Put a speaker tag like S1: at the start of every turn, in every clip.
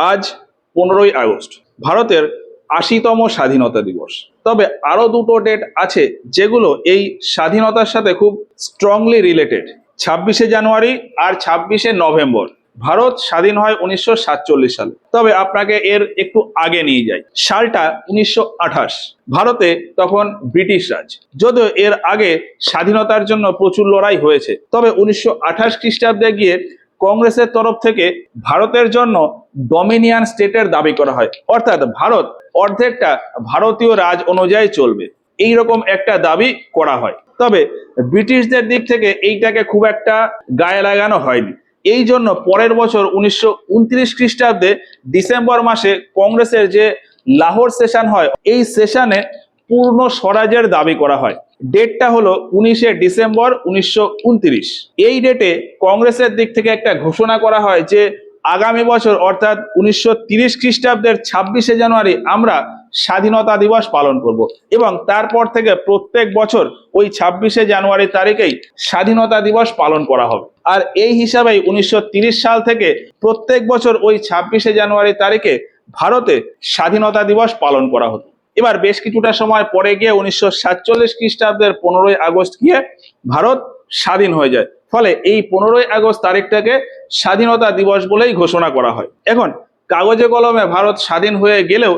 S1: আজ 15ই আগস্ট ভারতের ৮০তম স্বাধীনতা দিবস। তবে আরো দুটো ডেট আছে যেগুলো এই স্বাধীনতার সাথে খুব স্ট্রংলি রিলেটেড। ২৬শে জানুয়ারি আর ২৬শে নভেম্বর ভারত স্বাধীন হয় ১৯৪৭ সালে। তবে আপনাকে এর একটু আগে নিয়ে যাই, সালটা ১৯২৮। ভারতে তখন ব্রিটিশ রাজ। যদিও এর আগে স্বাধীনতার জন্য প্রচুর লড়াই হয়েছে, তবে ১৯২৮ খ্রিস্টাব্দে গিয়ে কংগ্রেসের তরফ থেকে ভারতের জন্য ডমিনিয়ন স্টেটের দাবি করা হয়, অর্থাৎ ভারত অর্ধেকটা ভারতীয় রাজ অনুযায়ী চলবে, এইরকম একটা দাবি করা হয়। তবে ব্রিটিশদের দিক থেকে এইটাকে খুব একটা গায়ে লাগানো হয়নি। এই জন্য পরের বছর ১৯২৯ খ্রিস্টাব্দে ডিসেম্বর মাসে কংগ্রেসের যে লাহোর সেশন হয়, এই সেশনে পূর্ণ স্বরাজের দাবি করা হয়। ডেটটা হলো ১৯শে ডিসেম্বর ১৯২৯। এই ডেটে কংগ্রেসের দিক থেকে একটা ঘোষণা করা হয় যে আগামী বছর অর্থাৎ ১৯৩০ খ্রিস্টাব্দের ২৬শে জানুয়ারি আমরা স্বাধীনতা দিবস পালন করব, এবং তারপর থেকে প্রত্যেক বছর ওই ২৬শে জানুয়ারি তারিখেই স্বাধীনতা দিবস পালন করা হবে। আর এই হিসাবেই ১৯৩০ সাল থেকে প্রত্যেক বছর ওই ২৬শে জানুয়ারি তারিখে ভারতে স্বাধীনতা দিবস পালন করা হতো। এবার বেশ কিছুটা সময় পরে গিয়ে ১৯৪৭ খ্রিস্টাব্দের 15ই আগস্ট গিয়ে ভারত স্বাধীন হয়ে যায়। ফলে এই 15ই আগস্ট তারিখটাকে স্বাধীনতা দিবস বলেই ঘোষণা করা হয়। এখন কাগজে কলমে ভারত স্বাধীন হয়ে গেলেও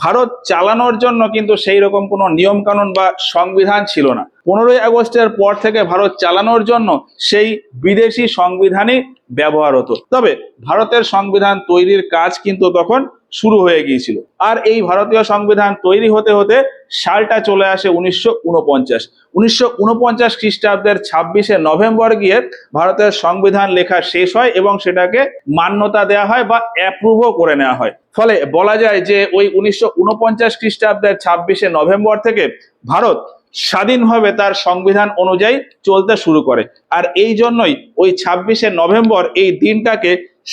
S1: ভারত চালানোর জন্য কিন্তু সেই রকম কোনো নিয়ম কানুন বা সংবিধান ছিল না। 15ই আগস্টের পর থেকে ভারত চালানোর জন্য সেই বিদেশি সংবিধানই ব্যবহার হতো। তবে ভারতের সংবিধান তৈরির কাজ কিন্তু তখন শুরু হয়ে গিয়েছিল। আর এই ভারতীয় সংবিধান তৈরি হতে হতে সালটা চলে আসে ১৯৪৯। ১৯৪৯ খ্রিস্টাব্দের ২৬শে নভেম্বর গিয়ে ভারতের সংবিধান লেখা শেষ হয় এবং সেটাকে মান্যতা দেওয়া হয় বা অ্যাপ্রুভও করে নেওয়া হয়। ফলে বলা যায় যে ওই ১৯৪৯ খ্রিস্টাব্দের ২৬শে নভেম্বর থেকে ভারত স্বাধীনভাবে তার সংবিধান অনুযায়ী চলতে শুরু করে। আর এই জন্যই ওই ২৬শে নভেম্বর এই দিনটাকে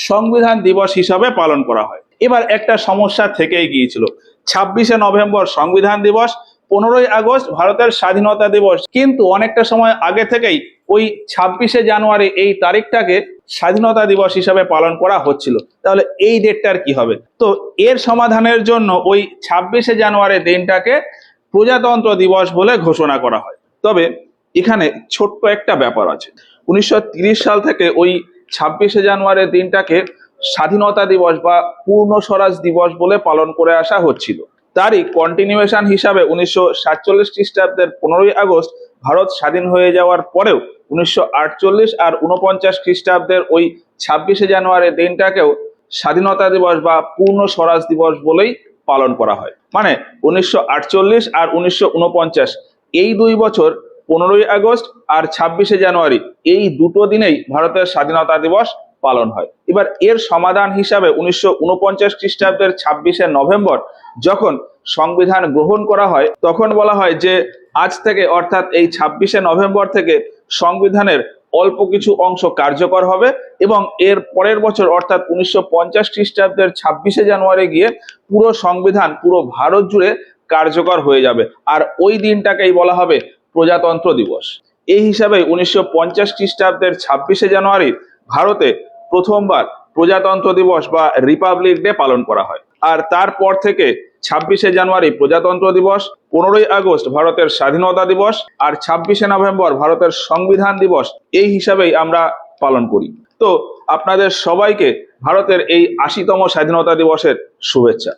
S1: সংবিধান দিবস হিসাবে পালন করা হয়। এবার একটা সমস্যা থেকেই গিয়েছিল, ২৬শে নভেম্বর সংবিধান দিবস, 15ই আগস্ট ভারতের স্বাধীনতা দিবস, কিন্তু অনেকটা সময় আগে থেকেই ওই ২৬শে জানুয়ারি এই তারিখটাকে স্বাধীনতা দিবস হিসাবে পালন করা হচ্ছিল। তাহলে এই ডেটটার কি হবে? তো এর সমাধানের জন্য ওই ২৬শে জানুয়ারি দিনটাকে প্রজাতন্ত্র দিবস বলে ঘোষণা করা হয়। তবে এখানে ছোট্ট একটা ব্যাপার আছে, ১৯৩০ সাল থেকে ওই ২৬শে জানুয়ারি দিনটাকে স্বাধীনতা দিবস বা পূর্ণ স্বরাজ দিবস বলে পালন করে আসা হচ্ছিল। তারই কন্টিনিউয়েশন হিসাবে ১৯৪৭ খ্রিস্টাব্দের 15ই আগস্ট ভারত স্বাধীন হয়ে যাওয়ার পরেও ১৯৪৮ আর ৪৯ খ্রিস্টাব্দের ওই ২৬শে জানুয়ারি দিনটাকেও স্বাধীনতা দিবস বা পূর্ণ স্বরাজ দিবস বলেই পালন করা হয়। মানে ১৯৪৮ আর ১৯৪৯ এই দুই বছর 15ই আগস্ট আর ২৬শে জানুয়ারি এই দুটো দিনেই ভারতের স্বাধীনতা দিবস পালন হয়। এবার এর সমাধান হিসাবে ১৯৪৯ খ্রিস্টাব্দের ২৬শে নভেম্বর যখন সংবিধান গ্রহণ করা হয়, তখন বলা হয় যে আজ থেকে অর্থাৎ এই ২৬শে নভেম্বর থেকে সংবিধানের অল্প কিছু অংশ কার্যকর হবে এবং এর পরের বছর অর্থাৎ ১৯৫০ খ্রিস্টাব্দের ২৬শে জানুয়ারি গিয়ে পুরো সংবিধান পুরো ভারত জুড়ে কার্যকর হয়ে যাবে। আর ওই দিনটাকেই বলা হবে প্রজাতন্ত্র দিবস। এই হিসাবে ১৯৫০ খ্রিস্টাব্দের ২৬শে জানুয়ারি ভারতে প্রথমবার প্রজাতন্ত্র দিবস বা রিপাবলিক ডে পালন করা হয়। আর তারপর থেকে ২৬শে জানুয়ারি প্রজাতন্ত্র দিবস, 15ই আগস্ট ভারতের স্বাধীনতা দিবস আর ২৬শে নভেম্বর ভারতের সংবিধান দিবস এই হিসাবেই আমরা পালন করি। তো আপনাদের সবাইকে ভারতের এই ৮০তম স্বাধীনতা দিবসের শুভেচ্ছা।